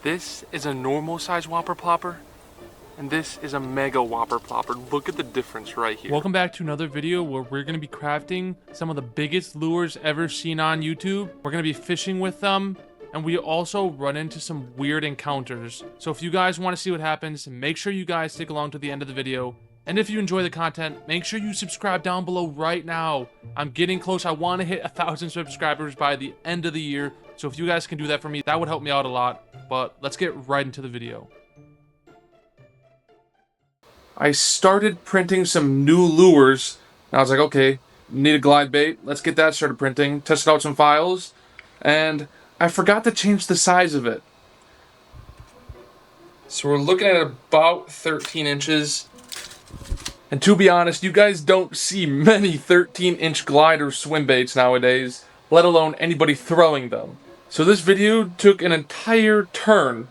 This is a normal size whopper plopper, and this is a mega whopper plopper. Look at the difference right here. Welcome back to another video where we're gonna be crafting some of the biggest lures ever seen on YouTube. We're gonna be fishing with them, and we also run into some weird encounters. So if you guys want to see what happens, make sure you guys stick along to the end of the video. And if you enjoy the content, make sure you subscribe down below right now. I'm getting close. I want to hit 1,000 subscribers by the end of the year. So if you guys can do that for me, that would help me out a lot. But let's get right into the video. I started printing some new lures. And I was like, okay, need a glide bait. Let's get that started printing. Tested out some files. And I forgot to change the size of it. So we're looking at about 13 inches. And to be honest, you guys don't see many 13-inch glide or swim baits nowadays, let alone anybody throwing them. So this video took an entire turn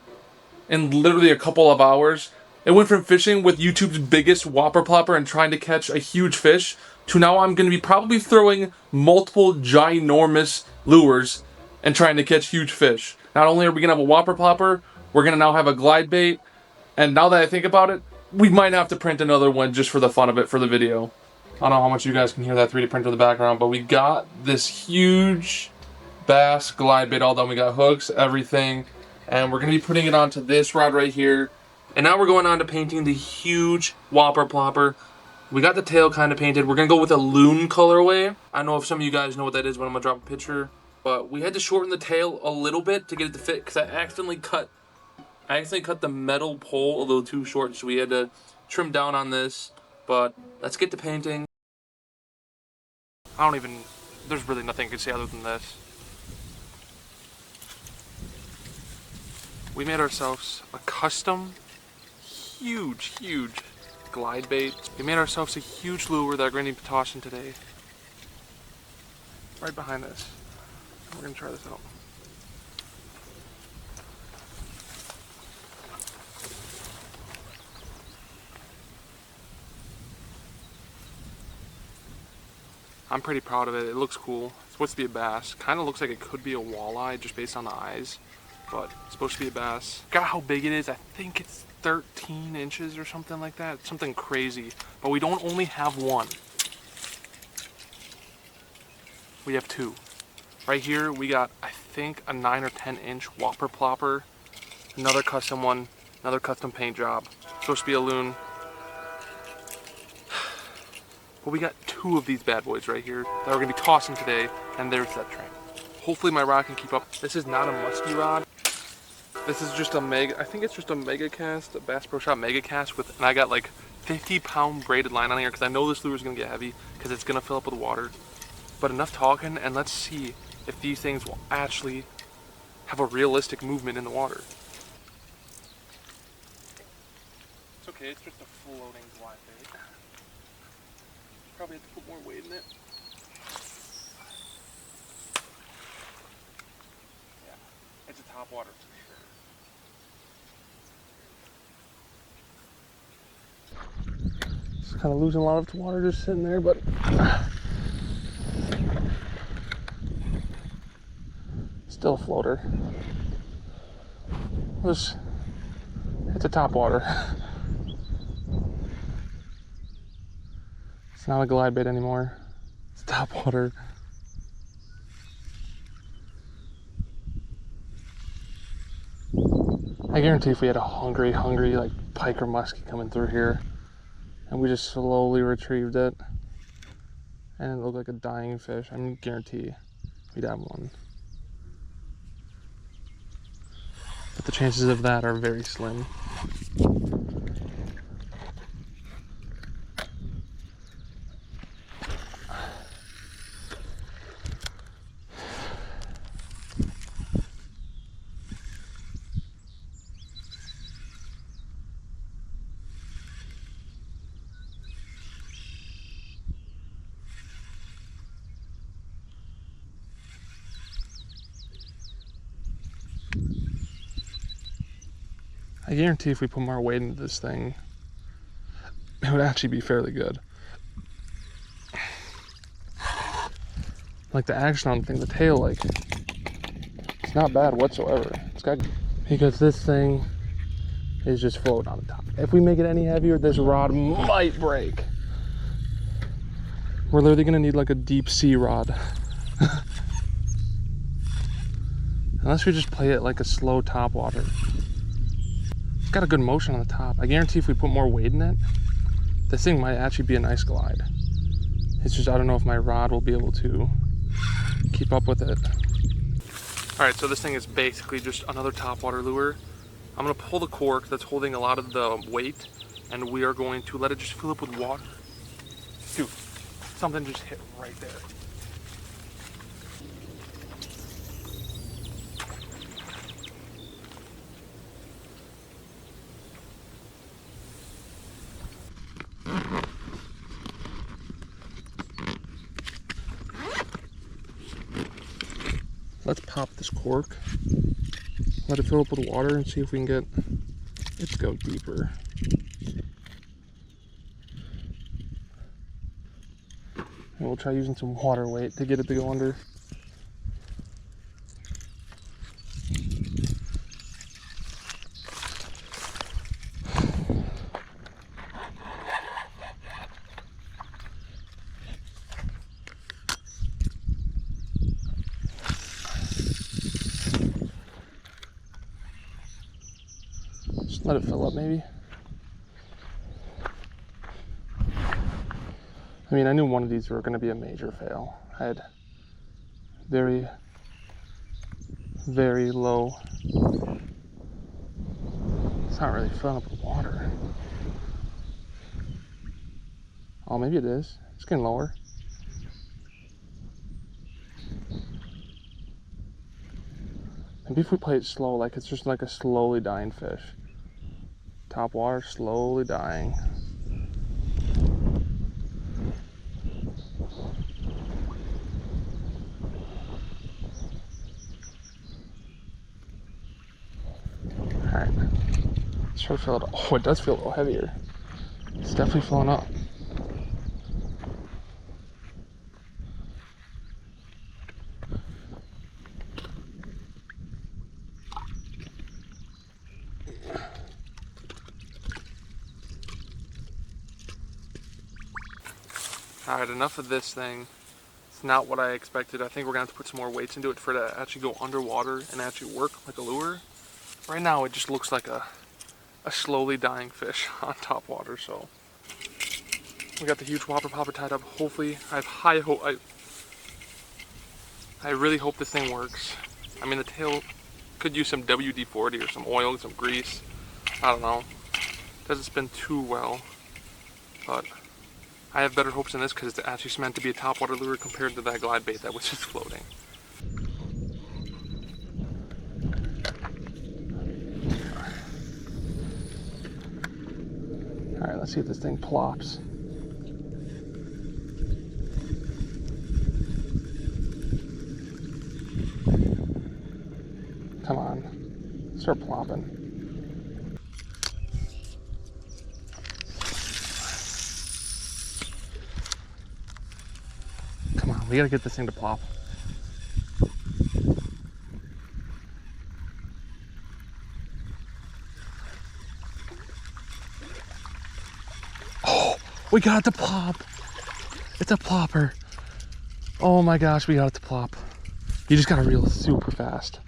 in literally a couple of hours. It went from fishing with YouTube's biggest whopper plopper and trying to catch a huge fish, to now I'm going to be probably throwing multiple ginormous lures and trying to catch huge fish. Not only are we going to have a whopper plopper, we're going to now have a glide bait, and now that I think about it, we might have to print another one just for the fun of it for the video. I don't know how much you guys can hear that 3D printer in the background, but we got this huge bass glide bait all done. We got hooks, everything, and we're going to be putting it onto this rod right here. And now we're going on to painting the huge whopper plopper. We got the tail kind of painted. We're going to go with a loon colorway. I don't know if some of you guys know what that is, but I'm going to drop a picture. But we had to shorten the tail a little bit to get it to fit because I accidentally cut the metal pole a little too short, so we had to trim down on this. But let's get to painting. There's really nothing I can say other than this. We made ourselves a custom, huge glide bait. We made ourselves a huge lure that we're going to be tossing today. Right behind this. We're going to try this out. I'm pretty proud of it. It looks cool. It's supposed to be a bass. Kind of looks like it could be a walleye just based on the eyes, but it's supposed to be a bass. Got how big it is. I think it's 13 inches or something like that. It's something crazy. But we don't only have one. We have two. Right here we got, I think, a 9 or 10 inch whopper plopper. Another custom one. Another custom paint job. Supposed to be a loon. But we got two of these bad boys right here that we're going to be tossing today, and there's that train. Hopefully my rod can keep up. This is not a musky rod. This is just a mega, I think it's just a mega cast, a Bass Pro Shop mega cast with, and I got like 50-pound braided line on here because I know this lure is going to get heavy because it's going to fill up with water. But enough talking, and let's see if these things will actually have a realistic movement in the water. It's okay, it's just a floating glide bait. Probably have to put more weight in it. Yeah, it's a top water for sure. Just kind of losing a lot of water just sitting there, but still a floater. It's a top water. It's not a glide bait anymore. It's top water. I guarantee if we had a hungry like pike or musky coming through here and we just slowly retrieved it and it looked like a dying fish, I mean, guarantee we'd have one. But the chances of that are very slim. I guarantee if we put more weight into this thing, it would actually be fairly good. Like the action on the thing, the tail, like, it's not bad whatsoever. It's got because this thing is just floating on the top. If we make it any heavier, this rod might break. We're literally gonna need like a deep sea rod. Unless we just play it like a slow top water. It's got a good motion on the top. I guarantee if we put more weight in it, this thing might actually be a nice glide. It's just, I don't know if my rod will be able to keep up with it. All right, so this thing is basically just another topwater lure. I'm gonna pull the cork that's holding a lot of the weight, and we are going to let it just fill up with water. Dude, something just hit right there. Let's pop this cork, let it fill up with water, and see if we can get it to go deeper. And we'll try using some water weight to get it to go under. Just let it fill up, maybe. I mean, I knew one of these were going to be a major fail. I had very, very low. It's not really filling up with water. Oh, maybe it is. It's getting lower. Maybe if we play it slow, like it's just like a slowly dying fish. Top water, slowly dying. Alright. Let's try to fill it up. Oh, it does feel a little heavier. It's definitely filling up. Alright, enough of this thing. It's not what I expected. I think we're gonna have to put some more weights into it for it to actually go underwater and actually work like a lure. Right now it just looks like a slowly dying fish on top water, so we got the huge whopper popper tied up. Hopefully, I have high hope. I really hope this thing works. I mean, the tail could use some WD-40 or some oil, some grease. I don't know. Doesn't spin too well, but I have better hopes in this because it's actually meant to be a topwater lure compared to that glide bait that was just floating. All right, let's see if this thing plops. Come on, start plopping. Come on, we gotta get this thing to plop. Oh, we got it to plop. It's a plopper. Oh my gosh, we got it to plop. You just gotta reel super fast.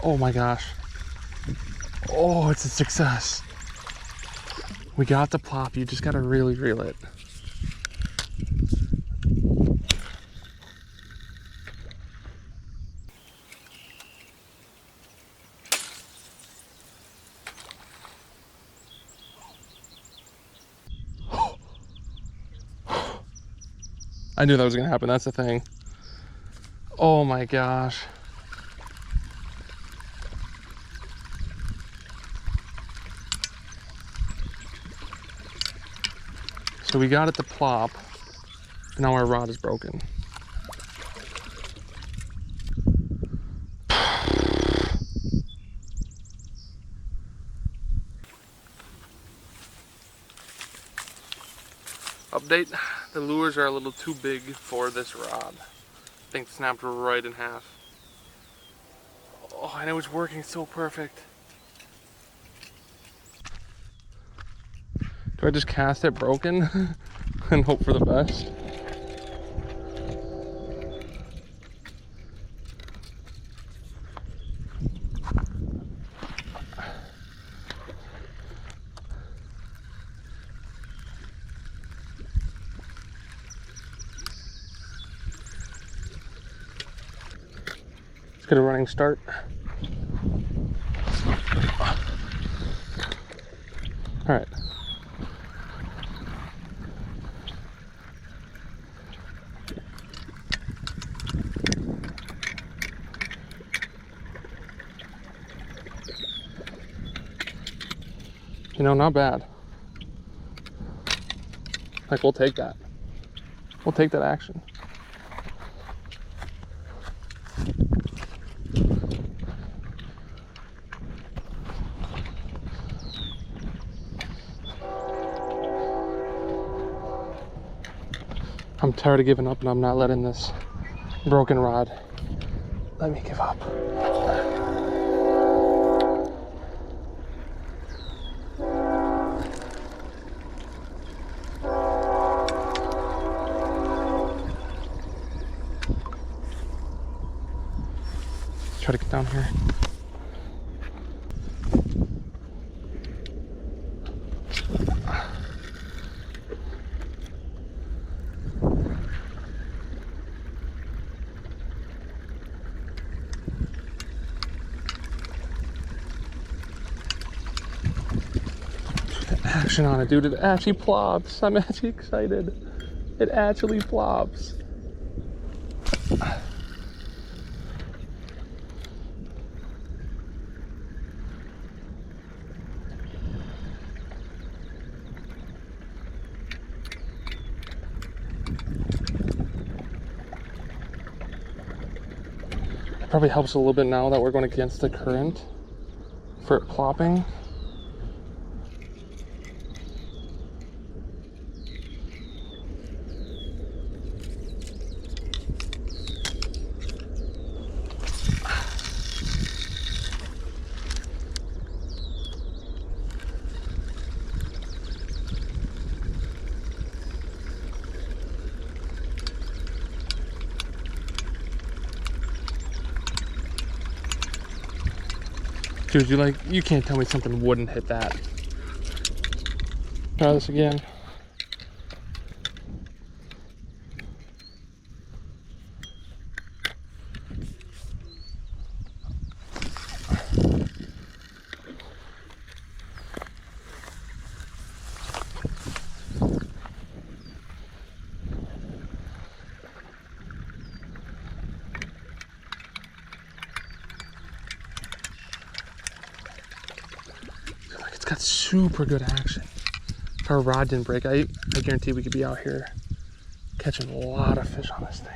Oh my gosh. Oh, it's a success. We got the plop. You just gotta really reel it. I knew that was gonna happen. That's the thing. Oh my gosh. So we got it to plop. Now our rod is broken. update. The lures are a little too big for this rod. I think it snapped right in half. Oh, and it was working so perfect. Do I just cast it broken and hope for the best? Let's get a running start. All right. You know, not bad. Like, we'll take that. We'll take that action. I'm tired of giving up, and I'm not letting this broken rod let me give up. Try to get down here. Action on it, dude. It actually plops. I'm actually excited. It actually plops. It probably helps a little bit now that we're going against the current for it plopping. Dude, you can't tell me something wouldn't hit that. Try this again. It's got super good action. If our rod didn't break, I guarantee we could be out here catching a lot of fish on this thing.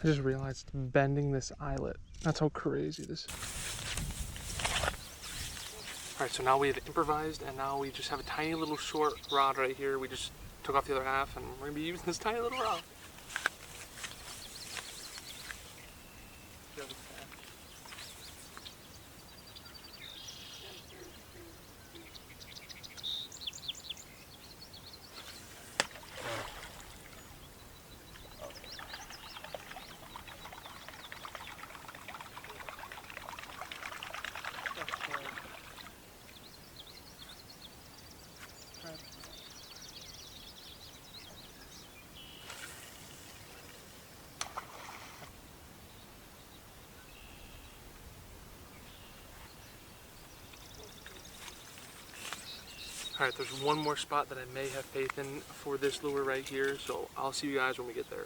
I just realized bending this eyelet. That's how crazy this is. All right, so now we've improvised, and now we just have a tiny little short rod right here. We just took off the other half, and we're gonna be using this tiny little rod. Alright, there's one more spot that I may have faith in for this lure right here, so I'll see you guys when we get there.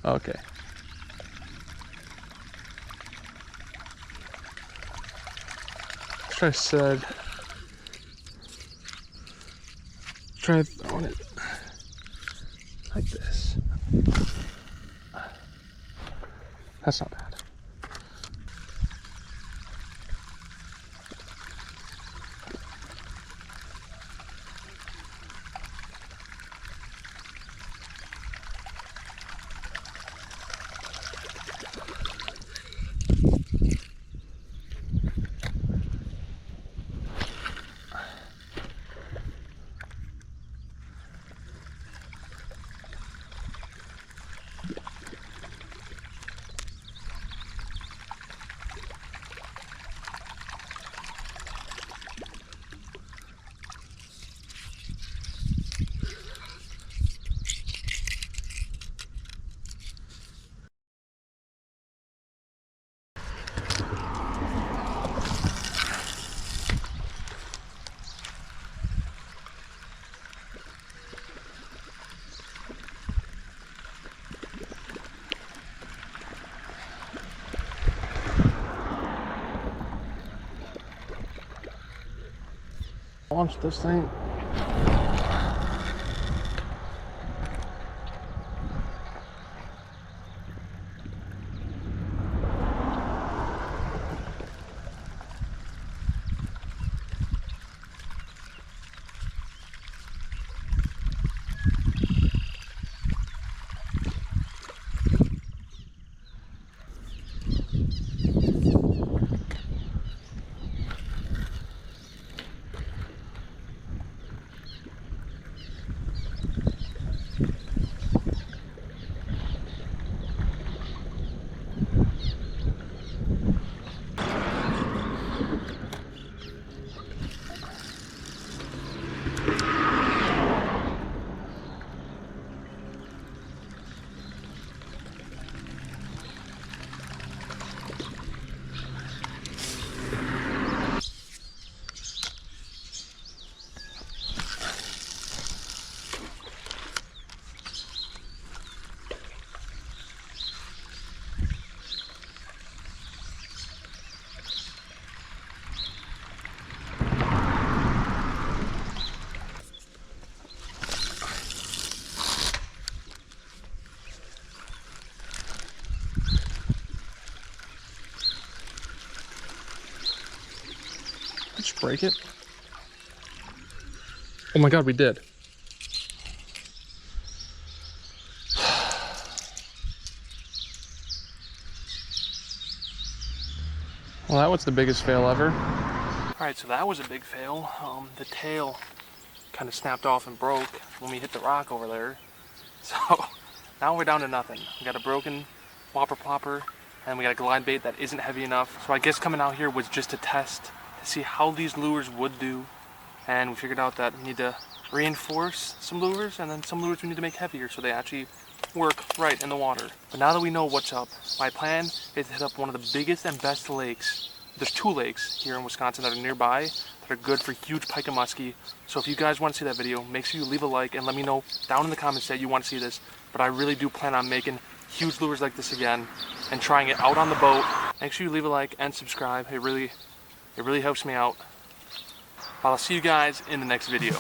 Okay. I said, try throwing it like this. That's not bad. Launch this thing. Just break it. Oh my god, we did. Well, that was the biggest fail ever. Alright, so that was a big fail. The tail kind of snapped off and broke when we hit the rock over there. So now we're down to nothing. We got a broken whopper plopper, and we got a glide bait that isn't heavy enough. So I guess coming out here was just a test to see how these lures would do. And we figured out that we need to reinforce some lures, and then some lures we need to make heavier so they actually work right in the water. But now that we know what's up, my plan is to hit up one of the biggest and best lakes. There's 2 lakes here in Wisconsin that are nearby that are good for huge pike and musky. So if you guys want to see that video, make sure you leave a like and let me know down in the comments that you want to see this. But I really do plan on making huge lures like this again and trying it out on the boat. Make sure you leave a like and subscribe. It really helps me out. I'll see you guys in the next video.